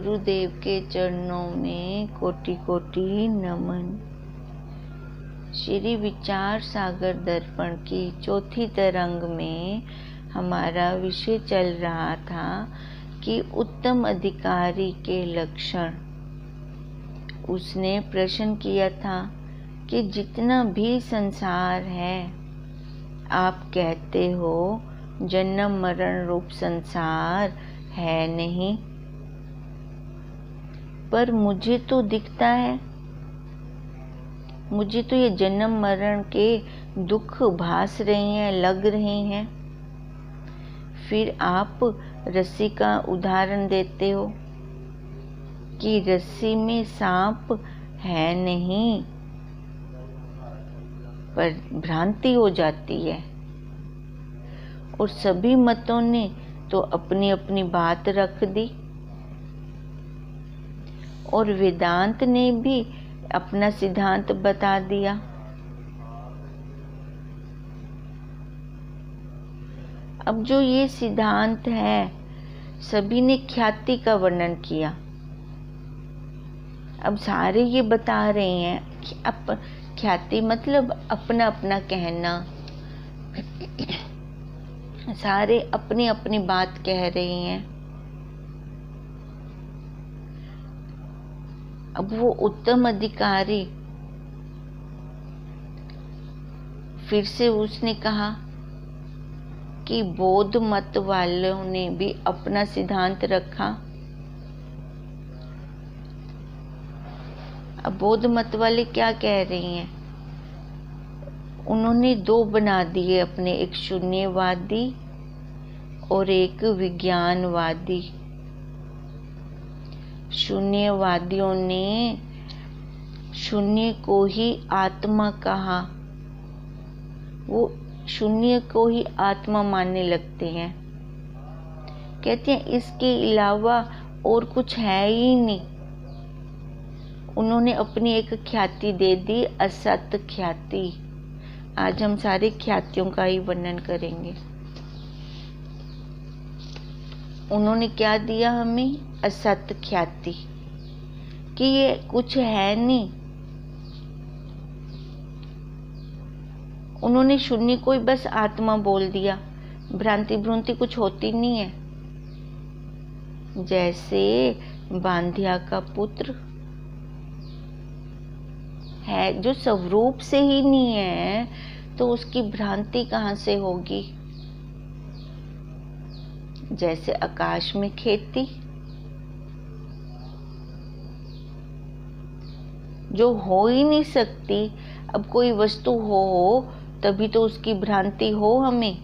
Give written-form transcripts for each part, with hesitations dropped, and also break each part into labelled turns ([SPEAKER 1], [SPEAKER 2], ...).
[SPEAKER 1] गुरुदेव के चरणों में कोटि कोटि नमन। श्री विचार सागर दर्पण की चौथी तरंग में हमारा विषय चल रहा था कि उत्तम अधिकारी के लक्षण। उसने प्रश्न किया था कि जितना भी संसार है, आप कहते हो जन्म मरण रूप संसार है नहीं, पर मुझे तो दिखता है, मुझे तो ये जन्म मरण के दुख भास रहे हैं, लग रहे हैं। फिर आप रस्सी का उदाहरण देते हो कि रस्सी में सांप है नहीं, पर भ्रांति हो जाती है। और सभी मतों ने तो अपनी अपनी बात रख दी और वेदांत ने भी अपना सिद्धांत बता दिया। अब जो ये सिद्धांत है, सभी ने ख्याति का वर्णन किया। अब सारे ये बता रहे हैं कि ख्याति मतलब अपना अपना कहना, सारे अपनी अपनी बात कह रहे हैं। अब वो उत्तम अधिकारी फिर से उसने कहा कि बौद्ध मत वालों ने भी अपना सिद्धांत रखा। अब बौद्ध मत वाले क्या कह रहे हैं? उन्होंने दो बना दिए अपने, एक शून्यवादी और एक विज्ञानवादी। शून्यवादियों ने शून्य को ही आत्मा कहा, वो शून्य को ही आत्मा मानने लगते हैं। कहते हैं इसके अलावा और कुछ है ही नहीं। उन्होंने अपनी एक ख्याति दे दी, असत ख्याति। आज हम सारे ख्यातियों का ही वर्णन करेंगे। उन्होंने क्या दिया हमें? असत ख्याति, कि ये कुछ है नहीं। उन्होंने शून्य को ही बस आत्मा बोल दिया, भ्रांति भ्रूंति कुछ होती नहीं है। जैसे बांधिया का पुत्र है जो स्वरूप से ही नहीं है, तो उसकी भ्रांति कहाँ से होगी? जैसे आकाश में खेती, जो हो ही नहीं सकती। अब कोई वस्तु हो तभी तो उसकी भ्रांति हो हमें,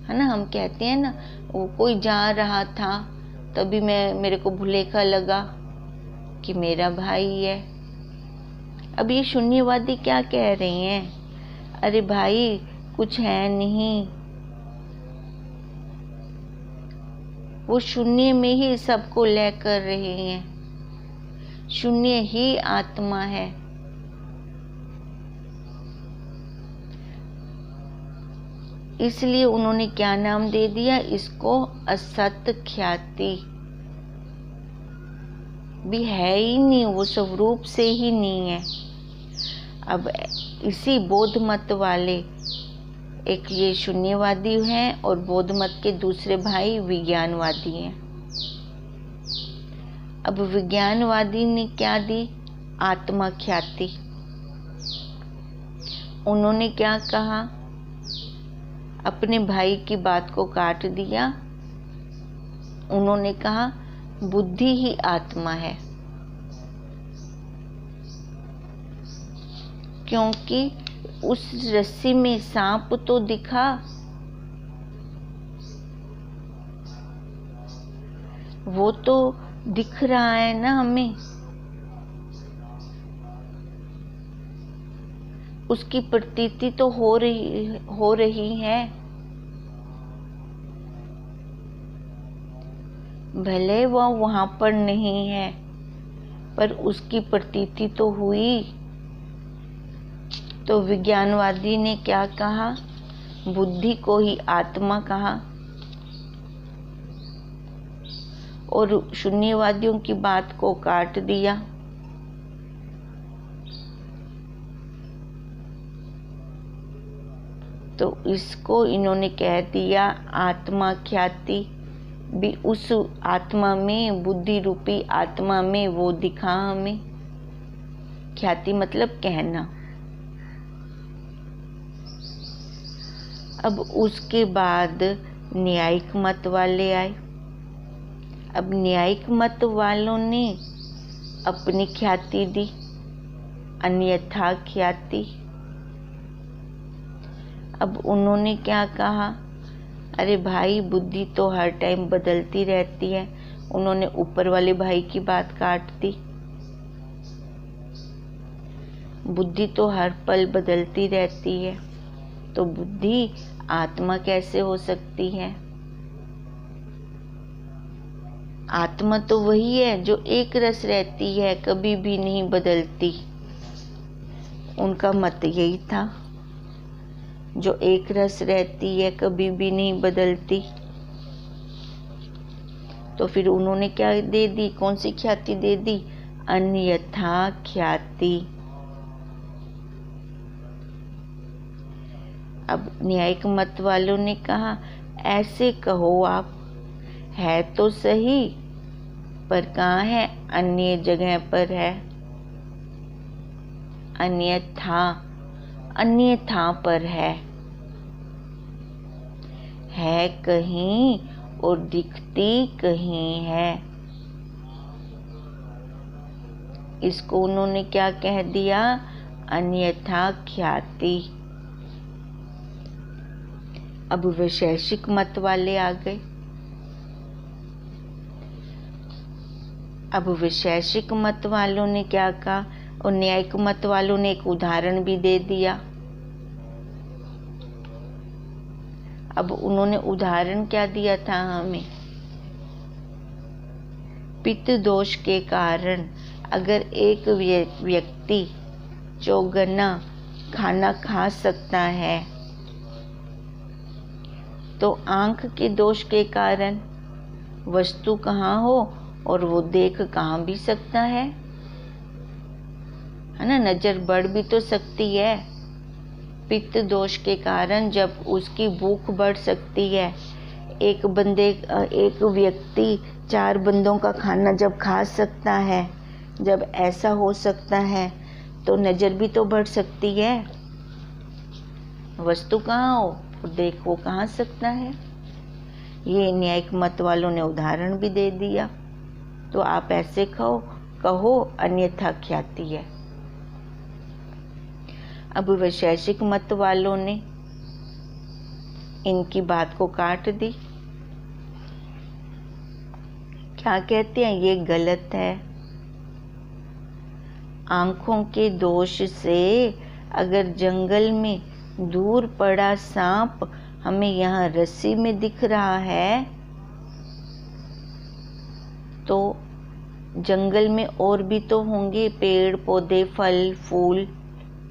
[SPEAKER 1] है ना। हम कहते हैं ना, वो कोई जा रहा था तभी मेरे को भुलेखा लगा कि मेरा भाई है। अब ये शून्यवादी क्या कह रहे हैं? अरे भाई कुछ है नहीं, वो शून्य में ही सबको लय कर रहे हैं। शून्य ही आत्मा है। इसलिए उन्होंने क्या नाम दे दिया इसको? असत ख्याति। भी है ही नहीं, वो स्वरूप से ही नहीं है। अब इसी बौद्ध मत वाले, एक ये शून्यवादी हैं और बौद्ध मत के दूसरे भाई विज्ञानवादी हैं। अब विज्ञानवादी ने क्या दी? आत्मा ख्याति। उन्होंने क्या कहा? अपने भाई की बात को काट दिया। उन्होंने कहा बुद्धि ही आत्मा है, क्योंकि उस रस्सी में सांप तो दिखा, वो तो दिख रहा है ना हमें, उसकी प्रतीति तो हो रही है। भले वह वहां पर नहीं है, पर उसकी प्रतीति तो हुई। तो विज्ञानवादी ने क्या कहा? बुद्धि को ही आत्मा कहा। और शून्यवादियों की बात को काट दिया। तो इसको इन्होंने कह दिया आत्मा ख्याति। भी उस आत्मा में, बुद्धि रूपी आत्मा में वो दिखा हमें। ख्याति मतलब कहना। अब उसके बाद न्यायिक मत वाले आए। अब न्यायिक मत वालों ने अपनी ख्याति दी, अन्यथा ख्याति। अब उन्होंने क्या कहा, अरे भाई बुद्धि तो हर टाइम बदलती रहती है। उन्होंने ऊपर वाले भाई की बात काट दी। बुद्धि तो हर पल बदलती रहती है, तो बुद्धि आत्मा कैसे हो सकती है? आत्मा तो वही है जो एक रस रहती है, कभी भी नहीं बदलती। उनका मत यही था, जो एक रस रहती है, कभी भी नहीं बदलती। तो फिर उन्होंने क्या दे दी, कौन सी ख्याति दे दी? अन्यथा ख्याति। अब न्यायिक मत वालों ने कहा, ऐसे कहो आप, है तो सही, पर कहाँ है? अन्य जगह पर है। अन्यथा पर है कहीं और दिखती कहीं है। इसको उन्होंने क्या कह दिया? अन्यथा ख्याति। अब वैशेषिक मत वाले आ गए। अब वैशेषिक मत वालों ने क्या कहा, और न्यायिक मत वालों ने एक उदाहरण भी दे दिया। अब उन्होंने उदाहरण क्या दिया था हमें? पित्त दोष के कारण अगर एक व्यक्ति चौगुना खाना खा सकता है, तो आंख के दोष के कारण वस्तु कहाँ हो और वो देख कहाँ भी सकता है ना? नजर बढ़ भी तो सकती है। पित्त दोष के कारण जब उसकी भूख बढ़ सकती है, एक व्यक्ति 4 बंदों का खाना जब खा सकता है, जब ऐसा हो सकता है, तो नजर भी तो बढ़ सकती है। वस्तु कहाँ हो और देख वो कहाँ सकता है। ये न्यायिक मत वालों ने उदाहरण भी दे दिया। तो आप ऐसे कहो अन्यथा ख्याति है। अब वैशेषिक मत वालों ने इनकी बात को काट दी। क्या कहते हैं? ये गलत है। आंखों के दोष से अगर जंगल में दूर पड़ा सांप हमें यहाँ रस्सी में दिख रहा है, तो जंगल में और भी तो होंगे पेड़ पौधे, फल फूल,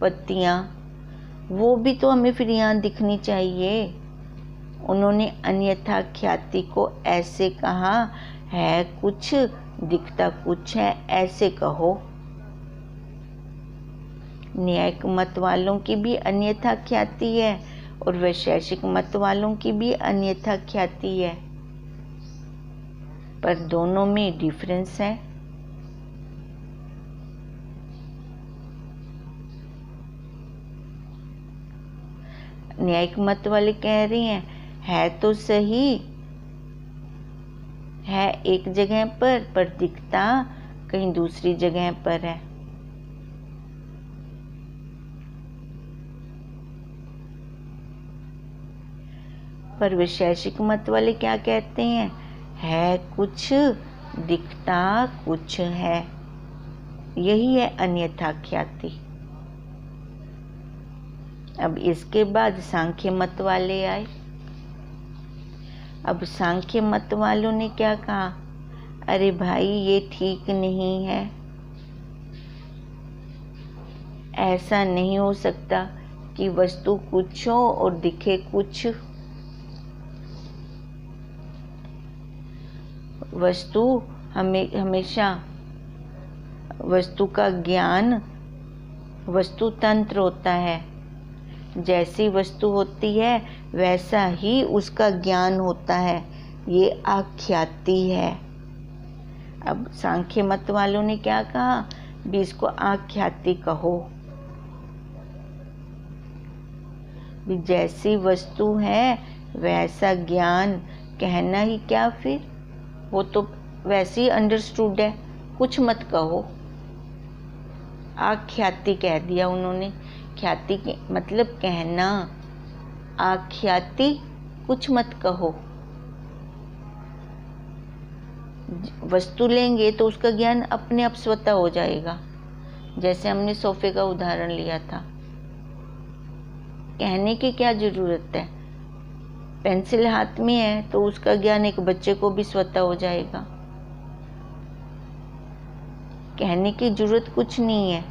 [SPEAKER 1] पत्तियाँ, वो भी तो हमें फिर यहाँ दिखनी चाहिए। उन्होंने अन्यथा ख्याति को ऐसे कहा, है कुछ दिखता कुछ है, ऐसे कहो। न्यायिक मत वालों की भी अन्यथा ख्याति है और वैशेषिक मत वालों की भी अन्यथा ख्याति है, पर दोनों में डिफरेंस है। न्यायिक मत वाले कह रही हैं, है तो सही, है एक जगह पर दिखता कहीं दूसरी जगह पर है। पर वैशेषिक मत वाले क्या कहते हैं? है कुछ दिखता कुछ है। यही है अन्यथा ख्याति। अब इसके बाद सांख्य मत वाले आए। अब सांख्य मत वालों ने क्या कहा? अरे भाई ये ठीक नहीं है, ऐसा नहीं हो सकता कि वस्तु कुछ हो और दिखे कुछ। वस्तु हमेशा वस्तु का ज्ञान वस्तु तंत्र होता है। जैसी वस्तु होती है वैसा ही उसका ज्ञान होता है। ये आख्याति है। अब सांख्य मत वालों ने क्या कहा, भी इसको आख्याति कहो। भी जैसी वस्तु है वैसा ज्ञान, कहना ही क्या फिर, वो तो वैसे ही अंडरस्टूड है, कुछ मत कहो। आख्याति कह दिया उन्होंने। ख्याति के मतलब कहना, आख्याति कुछ मत कहो। वस्तु लेंगे तो उसका ज्ञान अपने आप स्वतः हो जाएगा। जैसे हमने सोफे का उदाहरण लिया था, कहने की क्या जरूरत है। पेंसिल हाथ में है तो उसका ज्ञान एक बच्चे को भी स्वतः हो जाएगा। कहने की जरूरत कुछ नहीं है।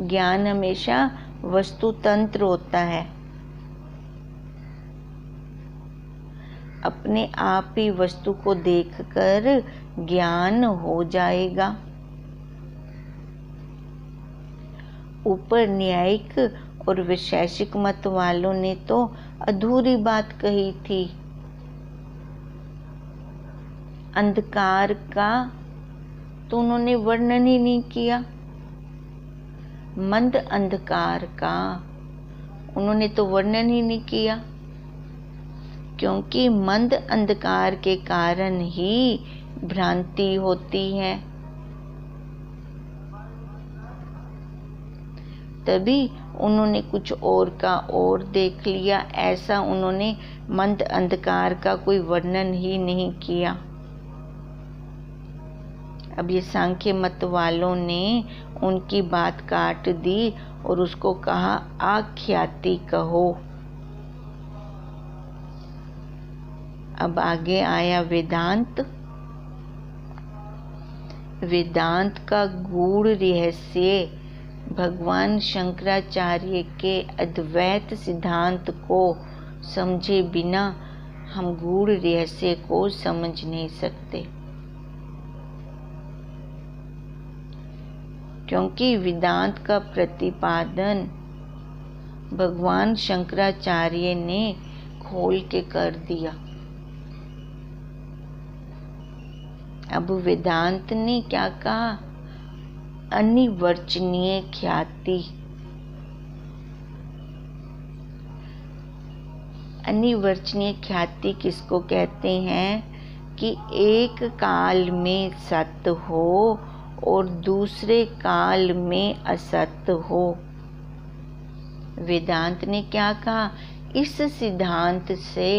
[SPEAKER 1] ज्ञान हमेशा वस्तु तंत्र होता है। अपने आप ही वस्तु को देखकर ज्ञान हो जाएगा। ऊपर न्यायिक और वैशेषिक मत वालों ने तो अधूरी बात कही थी। अंधकार का तो उन्होंने वर्णन ही नहीं किया। मंद अंधकार का उन्होंने तो वर्णन ही नहीं किया, क्योंकि मंद अंधकार के कारण ही भ्रांति होती है। तभी उन्होंने कुछ और का और देख लिया, ऐसा उन्होंने मंद अंधकार का कोई वर्णन ही नहीं किया। अब ये सांख्य मत वालों ने उनकी बात काट दी और उसको कहा आख्याति कहो। अब आगे आया वेदांत। वेदांत का गूढ़ रहस्य भगवान शंकराचार्य के अद्वैत सिद्धांत को समझे बिना हम गूढ़ रहस्य को समझ नहीं सकते, क्योंकि वेदांत का प्रतिपादन भगवान शंकराचार्य ने खोल के कर दिया। अब वेदांत ने क्या कहा, अनिर्वचनीय ख्याति। अनिर्वचनीय ख्याति किसको कहते हैं कि एक काल में सत्य हो और दूसरे काल में असत्य हो। वेदांत ने क्या कहा, इस सिद्धांत से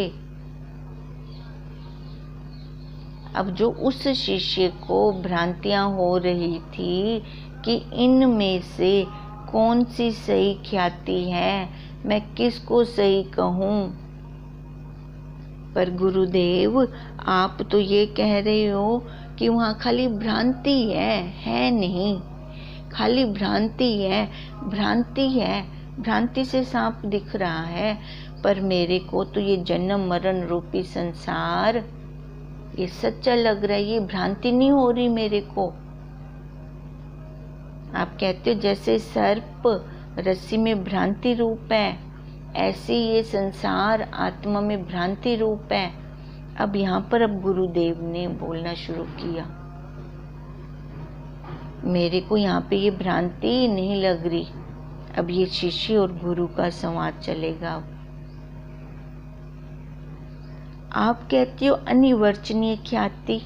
[SPEAKER 1] अब जो उस शिष्य को भ्रांतियां हो रही थी कि इनमें से कौन सी सही ख्याति है, मैं किसको सही कहूँ। पर गुरुदेव आप तो ये कह रहे हो कि वहाँ खाली भ्रांति है नहीं, खाली भ्रांति है, भ्रांति है, भ्रांति से सांप दिख रहा है, पर मेरे को तो ये जन्म मरण रूपी संसार ये सच्चा लग रहा है, ये भ्रांति नहीं हो रही मेरे को। आप कहते हो जैसे सर्प रस्सी में भ्रांति रूप है, ऐसे ये संसार आत्मा में भ्रांति रूप है। अब यहाँ पर अब गुरुदेव ने बोलना शुरू किया, मेरे को यहाँ पे ये भ्रांति नहीं लग रही। अब ये शिष्य और गुरु का संवाद चलेगा। आप कहते हो अनिर्वचनीय ख्याति,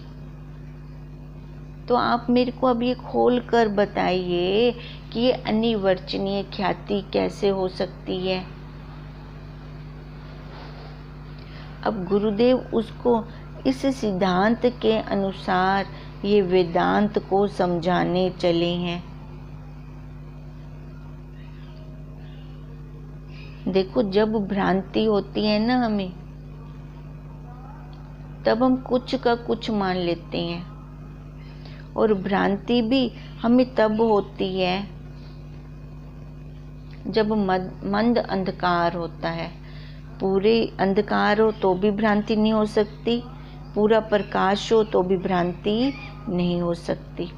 [SPEAKER 1] तो आप मेरे को अब ये खोल कर बताइए कि ये अनिर्वचनीय ख्याति कैसे हो सकती है। अब गुरुदेव उसको इस सिद्धांत के अनुसार ये वेदांत को समझाने चले हैं। देखो जब भ्रांति होती है ना हमें, तब हम कुछ का कुछ मान लेते हैं, और भ्रांति भी हमें तब होती है जब मंद अंधकार होता है। पूरे अंधकार हो तो भी भ्रांति नहीं हो सकती, पूरा प्रकाश हो तो भी भ्रांति नहीं हो सकती।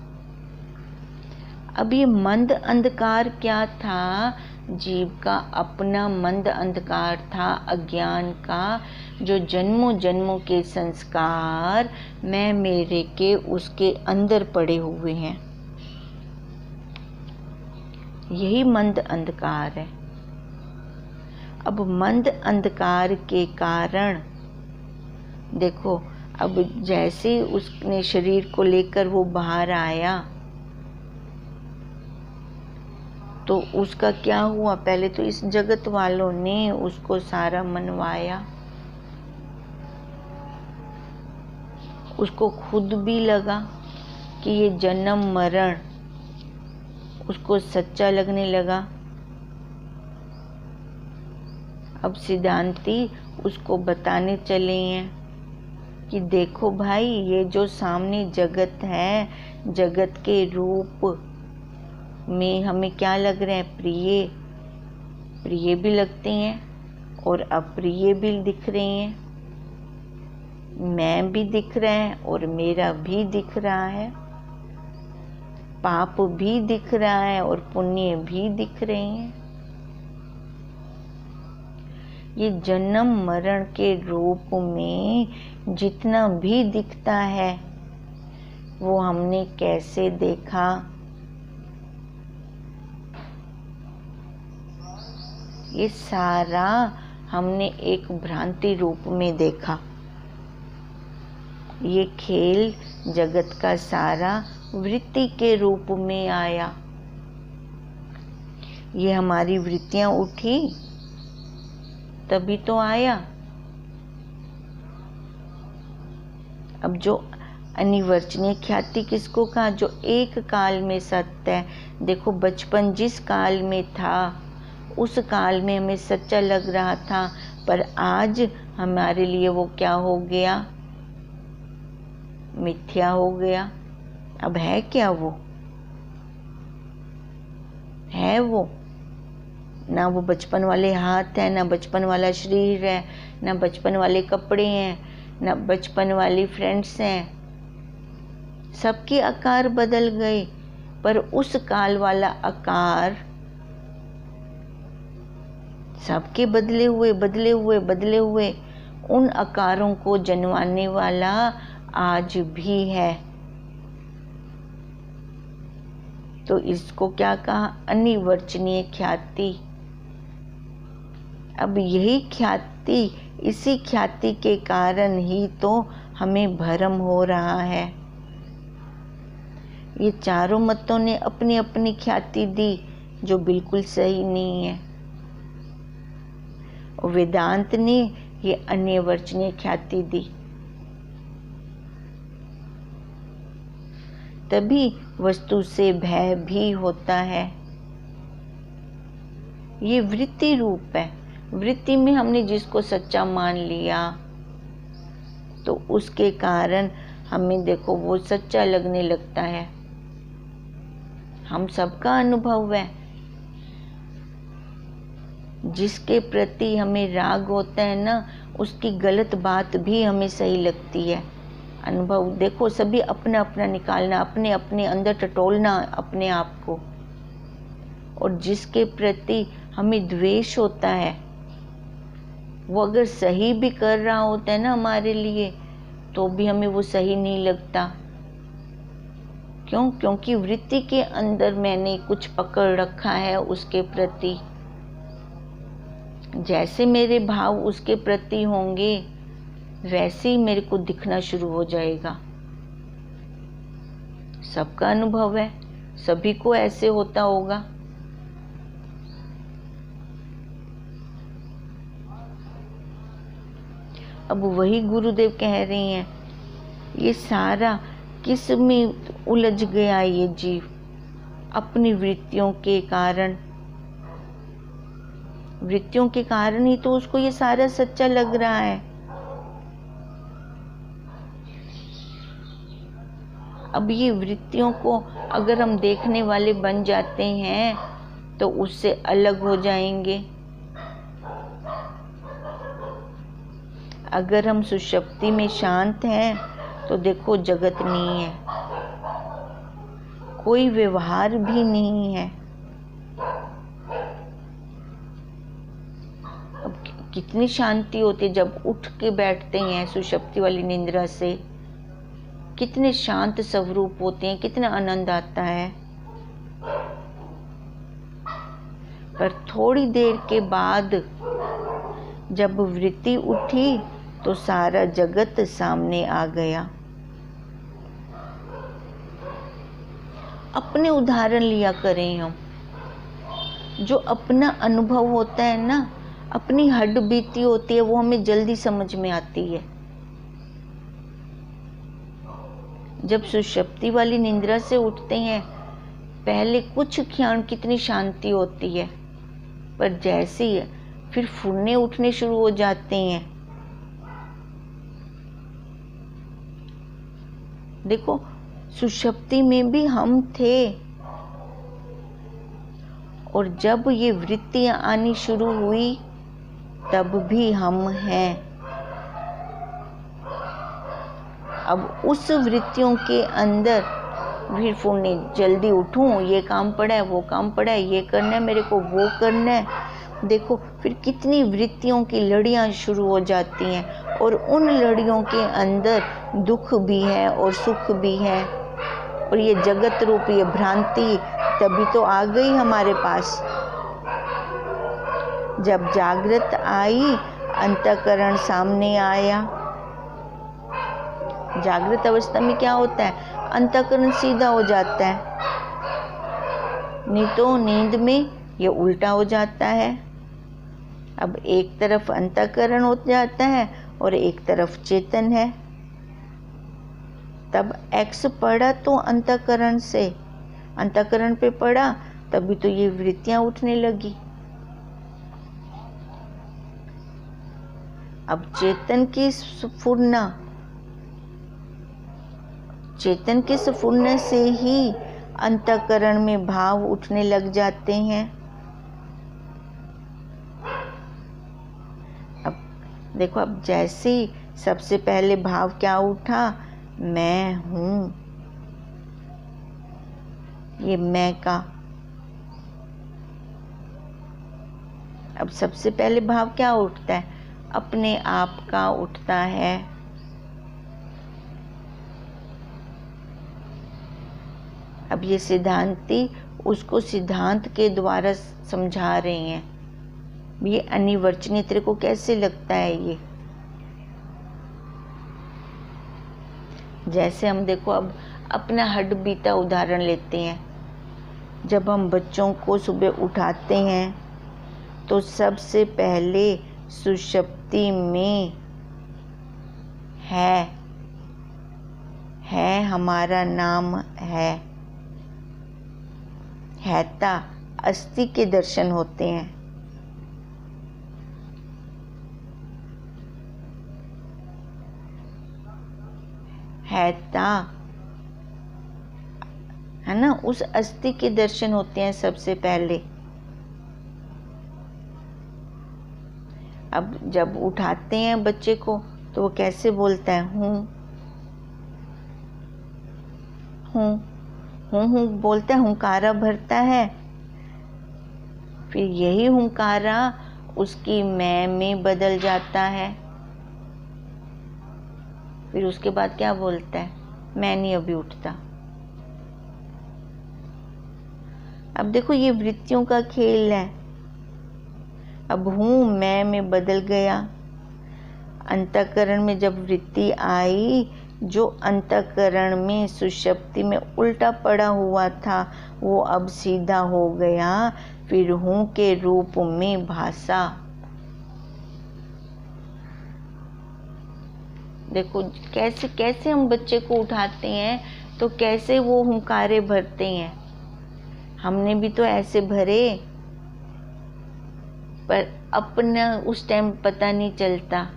[SPEAKER 1] अब ये मंद अंधकार क्या था? जीव का अपना मंद अंधकार था, अज्ञान का, जो जन्मों जन्मों के संस्कार मैं मेरे के उसके अंदर पड़े हुए हैं। यही मंद अंधकार है। अब मंद अंधकार के कारण देखो, अब जैसे उसने शरीर को लेकर वो बाहर आया तो उसका क्या हुआ? पहले तो इस जगत वालों ने उसको सारा मनवाया, उसको खुद भी लगा कि ये जन्म मरण उसको सच्चा लगने लगा। अब सिद्धांती उसको बताने चले हैं कि देखो भाई, ये जो सामने जगत है, जगत के रूप में हमें क्या लग रहे हैं? प्रिय, प्रिय भी लगते हैं और अप्रिय भी दिख रहे हैं। मैं भी दिख रहा है और मेरा भी दिख रहा है, पाप भी दिख रहा है और पुण्य भी दिख रहे हैं। ये जन्म मरण के रूप में जितना भी दिखता है वो हमने कैसे देखा? ये सारा हमने एक भ्रांति रूप में देखा। ये खेल जगत का सारा वृत्ति के रूप में आया। ये हमारी वृत्तियां उठी तभी तो आया। अब जो अनिवर्चनीय ख्याति किसको कहा? जो एक काल में सत्य है। देखो, बचपन जिस काल में था उस काल में हमें सच्चा लग रहा था, पर आज हमारे लिए वो क्या हो गया? मिथ्या हो गया। अब है क्या वो? है वो? ना वो बचपन वाले हाथ हैं, ना बचपन वाला शरीर है, ना बचपन वाले कपड़े हैं, ना बचपन वाली फ्रेंड्स हैं। सबके आकार बदल गए, पर उस काल वाला आकार सबके बदले हुए उन आकारों को जनवाने वाला आज भी है। तो इसको क्या कहा? अनिवर्चनीय ख्याति। अब यही ख्याति, इसी ख्याति के कारण ही तो हमें भ्रम हो रहा है। ये चारों मतों ने अपनी अपनी ख्याति दी जो बिल्कुल सही नहीं है। वेदांत ने ये अनिवर्चनीय ख्याति दी, तभी वस्तु से भय भी होता है। ये वृत्ति रूप है। वृत्ति में हमने जिसको सच्चा मान लिया तो उसके कारण हमें देखो वो सच्चा लगने लगता है। हम सबका अनुभव है। जिसके प्रति हमें राग होता है ना, उसकी गलत बात भी हमें सही लगती है। अनुभव देखो, सभी अपना अपना निकालना, अपने अपने अंदर टटोलना अपने आप को। और जिसके प्रति हमें द्वेष होता है, वो अगर सही भी कर रहा होता है ना हमारे लिए, तो भी हमें वो सही नहीं लगता। क्यों? क्योंकि वृत्ति के अंदर मैंने कुछ पकड़ रखा है उसके प्रति। जैसे मेरे भाव उसके प्रति होंगे वैसे ही मेरे को दिखना शुरू हो जाएगा। सबका अनुभव है, सभी को ऐसे होता होगा। अब वही गुरुदेव कह रहे हैं, ये सारा किस में उलझ गया ये जीव? अपनी वृत्तियों के कारण। वृत्तियों के कारण ही तो उसको ये सारा सच्चा लग रहा है। अब ये वृत्तियों को अगर हम देखने वाले बन जाते हैं तो उससे अलग हो जाएंगे। अगर हम सुषुप्ति में शांत हैं तो देखो जगत नहीं है, कोई व्यवहार भी नहीं है। अब कितनी शांति होती है जब उठ के बैठते हैं सुषुप्ति वाली निंद्रा से, कितने शांत स्वरूप होते हैं, कितना आनंद आता है। पर थोड़ी देर के बाद जब वृत्ति उठी तो सारा जगत सामने आ गया। अपने उदाहरण लिया करें हम, जो अपना अनुभव होता है ना, अपनी हड्ड बीती होती है, वो हमें जल्दी समझ में आती है। जब सुषुप्ति वाली निंद्रा से उठते हैं पहले कुछ क्षण कितनी शांति होती है, पर जैसे ही फिर फुरने उठने शुरू हो जाते हैं। देखो सुषुप्ति में भी हम थे, और जब ये वृत्तियां आनी शुरू हुई तब भी हम हैं। अब उस वृत्तियों के अंदर फिर फुरने, जल्दी उठूं, ये काम पड़ा है, वो काम पड़ा है, ये करना है मेरे को, वो करना है। देखो फिर कितनी वृत्तियों की लड़ियां शुरू हो जाती हैं, और उन लड़ियों के अंदर दुख भी है और सुख भी है। और ये जगत रूप ये भ्रांति तभी तो आ गई हमारे पास। जब जागृत आई अंतःकरण सामने आया। जागृत अवस्था में क्या होता है, अंतःकरण सीधा हो जाता है, नहीं तो नींद में ये उल्टा हो जाता है। अब एक तरफ अंतःकरण हो जाता है और एक तरफ चेतन है। तब एक्स पड़ा तो अंतःकरण से, अंतःकरण पे पड़ा तभी तो ये वृत्तियां उठने लगी। अब चेतन की स्फुरना, चेतन के स्फुरने से ही अंतःकरण में भाव उठने लग जाते हैं। अब देखो, अब जैसे ही सबसे पहले भाव क्या उठा, मैं हूं, ये मैं का। अब सबसे पहले भाव क्या उठता है, अपने आप का उठता है। अब ये सिद्धांती उसको सिद्धांत के द्वारा समझा रहे हैं। ये अनिर्वचनीय तेरे को कैसे लगता है ये? जैसे हम देखो अब अपना हड्ड बीता उदाहरण लेते हैं। जब हम बच्चों को सुबह उठाते हैं तो सबसे पहले सुषुप्ति में है हमारा नाम हैता, अस्थि के दर्शन होते हैं। हैता है ना, उस अस्थि के दर्शन होते हैं सबसे पहले। अब जब उठाते हैं बच्चे को तो वो कैसे बोलता है, हूँ बोलता है, हुंकारा भरता है। फिर यही हुंकारा उसकी मैं में बदल जाता है। फिर उसके बाद क्या बोलता है, मैं नहीं अभी उठता। अब देखो ये वृत्तियों का खेल है। अब हूँ मैं में बदल गया। अंतःकरण में जब वृत्ति आई, जो अंतःकरण में सुषुप्ति में उल्टा पड़ा हुआ था वो अब सीधा हो गया। फिर हूँ के रूप में भाषा। देखो कैसे कैसे हम बच्चे को उठाते हैं तो कैसे वो हुंकारे भरते हैं। हमने भी तो ऐसे भरे, पर अपना उस टाइम पता नहीं चलता।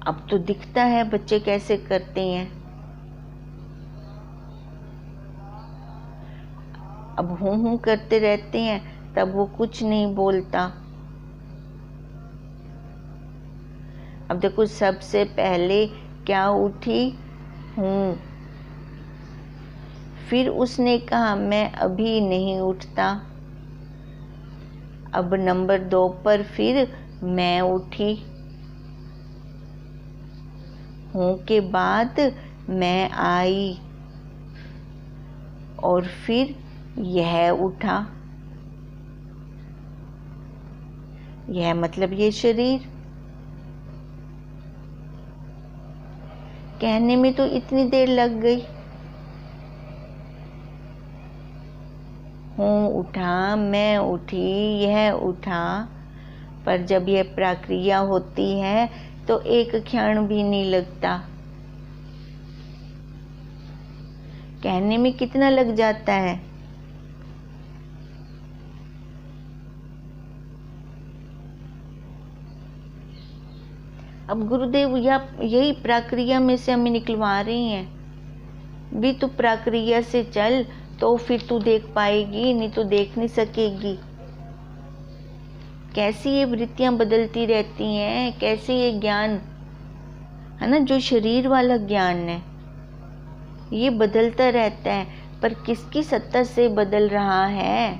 [SPEAKER 1] अब तो दिखता है बच्चे कैसे करते हैं। अब हूँ करते रहते हैं, तब वो कुछ नहीं बोलता। अब देखो, सबसे पहले क्या उठी? हूँ। फिर उसने कहा मैं अभी नहीं उठता। अब नंबर 2 पर फिर मैं उठी। हूँ के बाद मैं आई और फिर यह उठा। यह मतलब ये शरीर। कहने में तो इतनी देर लग गई। हूँ उठा, मैं उठी, यह उठा, पर जब यह प्रक्रिया होती है तो एक क्षण भी नहीं लगता। कहने में कितना लग जाता है? अब गुरुदेव यही प्रक्रिया में से हमें निकलवा रही हैं। भी तू प्रक्रिया से चल तो फिर तू देख पाएगी, नहीं तो देख नहीं सकेगी। कैसी ये वृत्तियां बदलती रहती हैं, कैसे ये ज्ञान है ना, जो शरीर वाला ज्ञान है ये बदलता रहता है, पर किसकी सत्ता से बदल रहा है,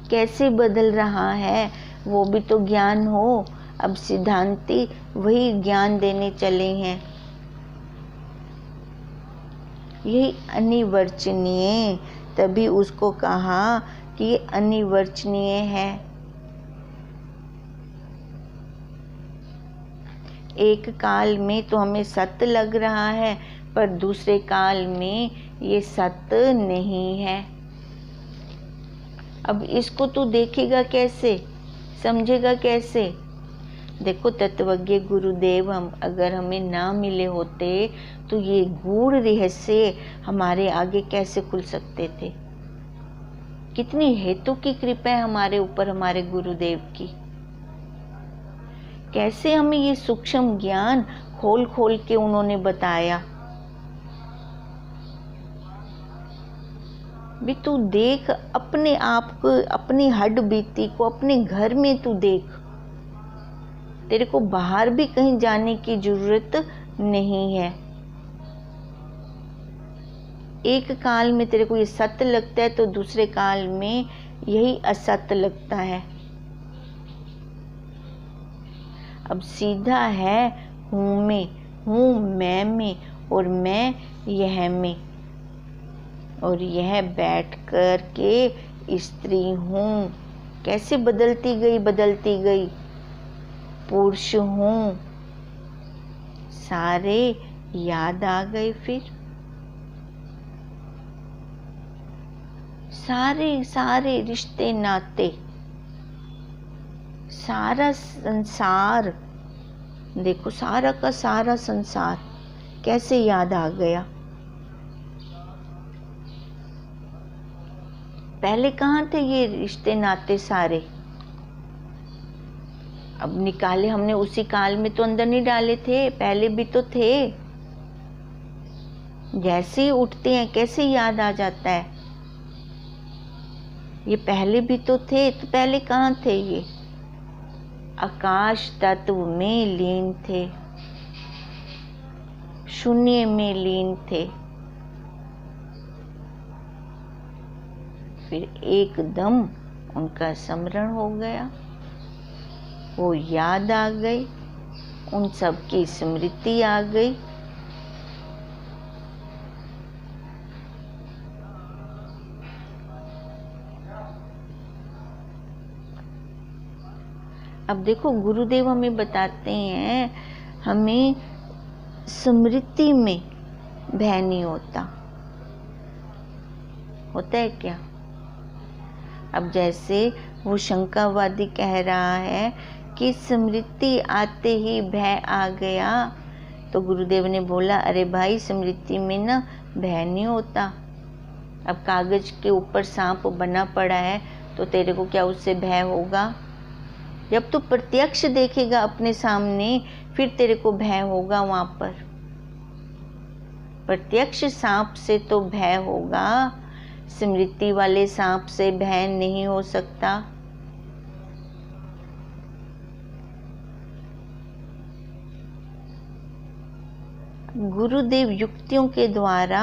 [SPEAKER 1] कैसे बदल रहा है, वो भी तो ज्ञान हो। अब सिद्धांती वही ज्ञान देने चले हैं। यही अनिवर्चनीय, तभी उसको कहा कि ये अनिवर्चनीय है। एक काल में तो हमें सत्य लग रहा है, पर दूसरे काल में ये सत्य नहीं है। अब इसको तू देखेगा कैसे, समझेगा कैसे? देखो, तत्वज्ञ गुरुदेव हम अगर हमें ना मिले होते तो ये गूढ़ रहस्य हमारे आगे कैसे खुल सकते थे? कितनी हेतु की कृपा है हमारे ऊपर, हमारे गुरुदेव की। कैसे हमें ये सूक्ष्म ज्ञान खोल खोल के उन्होंने बताया। भी तू देख अपने आप को, अपनी हड्ड बीती को अपने घर में तू देख। तेरे को बाहर भी कहीं जाने की जरूरत नहीं है। एक काल में तेरे को ये सत्य लगता है तो दूसरे काल में यही असत्य लगता है। अब सीधा है हूँ में, हूँ मैं में, और मैं यह में, और यह बैठ कर के स्त्री हूँ। कैसे बदलती गई, बदलती गई। पुरुष हूँ, सारे याद आ गए। फिर सारे सारे रिश्ते नाते, सारा संसार, देखो सारा का सारा संसार कैसे याद आ गया। पहले कहाँ थे ये रिश्ते नाते सारे? अब निकाले हमने उसी काल में तो अंदर नहीं डाले थे, पहले भी तो थे। जैसे ही उठते हैं कैसे याद आ जाता है। ये पहले भी तो थे, तो पहले कहाँ थे ये? आकाश तत्व में लीन थे, शून्य में लीन थे। फिर एकदम उनका स्मरण हो गया, वो याद आ गई, उन सब की स्मृति आ गई। अब देखो, गुरुदेव हमें बताते हैं हमें स्मृति में भय नहीं होता। होता है क्या? अब जैसे वो शंकावादी कह रहा है कि स्मृति आते ही भय आ गया, तो गुरुदेव ने बोला अरे भाई, स्मृति में ना भय नहीं होता। अब कागज के ऊपर सांप बना पड़ा है तो तेरे को क्या उससे भय होगा? जब तू प्रत्यक्ष देखेगा अपने सामने, फिर तेरे को भय होगा। वहां पर प्रत्यक्ष सांप से तो भय होगा, स्मृति वाले सांप से भय नहीं हो सकता। गुरुदेव युक्तियों के द्वारा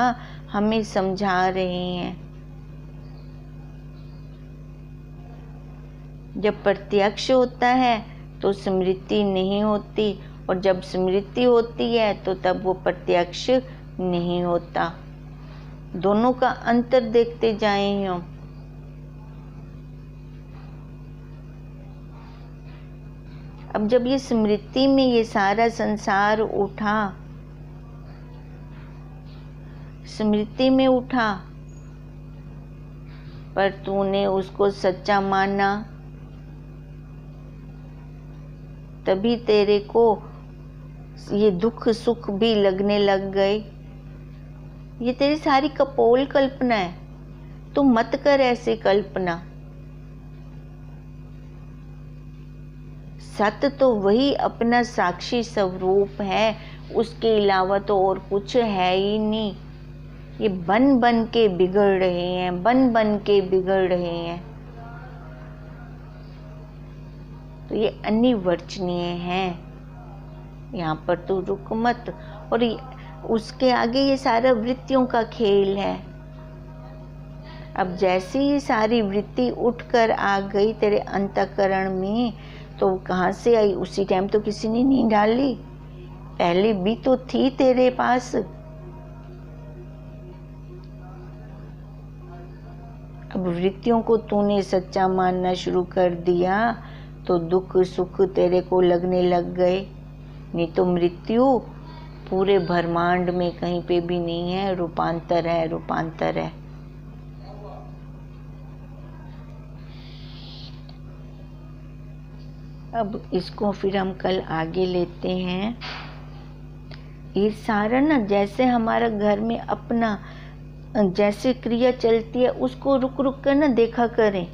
[SPEAKER 1] हमें समझा रहे हैं। जब प्रत्यक्ष होता है तो स्मृति नहीं होती, और जब स्मृति होती है तो तब वो प्रत्यक्ष नहीं होता। दोनों का अंतर देखते जाएं हम। अब जब ये स्मृति में ये सारा संसार उठा, स्मृति में उठा, पर तूने उसको सच्चा माना, तभी तेरे को ये दुख सुख भी लगने लग गए। ये तेरी सारी कपोल कल्पना है, तू मत कर ऐसी कल्पना। सत्य तो वही अपना साक्षी स्वरूप है, उसके अलावा तो और कुछ है ही नहीं। ये बन बन के बिगड़ रहे हैं, बन बन के बिगड़ रहे हैं, तो ये अनिवर्चनीय है। यहाँ पर तो रुक मत। और उसके आगे ये सारा वृत्तियों का खेल है। अब जैसे ये सारी वृत्ति उठकर आ गई तेरे अंतःकरण में, तो कहाँ से आई? उसी टाइम तो किसी ने नहीं डाली, पहले भी तो थी तेरे पास। अब वृत्तियों को तूने सच्चा मानना शुरू कर दिया तो दुख सुख तेरे को लगने लग गए। नहीं तो मृत्यु पूरे ब्रह्मांड में कहीं पे भी नहीं है, रूपांतर है, रूपांतर है। अब इसको फिर हम कल आगे लेते हैं। ये सारा ना जैसे हमारा घर में अपना जैसे क्रिया चलती है उसको रुक रुक कर ना देखा करें।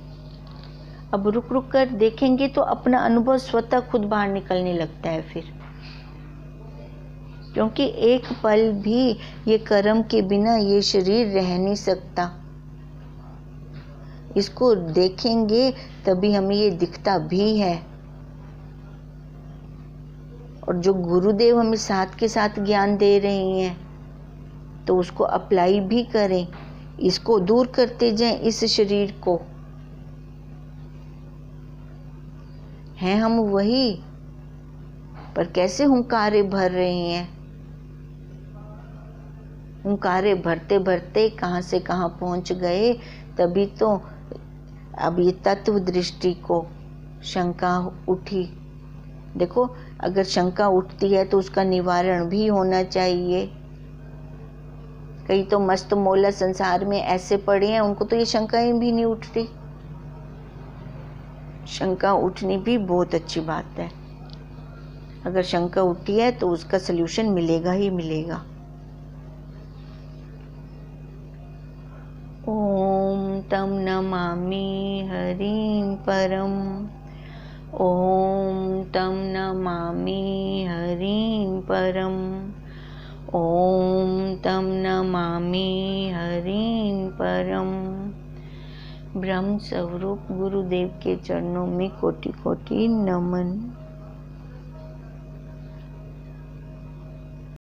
[SPEAKER 1] अब रुक रुक कर देखेंगे तो अपना अनुभव स्वतः खुद बाहर निकलने लगता है फिर, क्योंकि एक पल भी ये कर्म के बिना ये शरीर रह नहीं सकता। इसको देखेंगे तभी हमें ये दिखता भी है। और जो गुरुदेव हमें साथ के साथ ज्ञान दे रहे हैं तो उसको अप्लाई भी करें, इसको दूर करते जाएं। इस शरीर को हैं हम वही, पर कैसे हुंकारे भर रहे हैं। हुंकारे भरते भरते कहाँ से कहाँ पहुंच गए। तभी तो अब ये तत्व दृष्टि को शंका उठी। देखो, अगर शंका उठती है तो उसका निवारण भी होना चाहिए। कई तो मस्त मौला संसार में ऐसे पड़े हैं, उनको तो ये शंकाएं भी नहीं उठती। शंका उठनी भी बहुत अच्छी बात है। अगर शंका उठी है तो उसका सल्यूशन मिलेगा ही मिलेगा। ओम तम नमामि हरिं परम। ओम तम नमामि हरिं परम। ओम तम नमामि हरिं परम। ब्रह्म स्वरूप गुरुदेव के चरणों में कोटि कोटि नमन।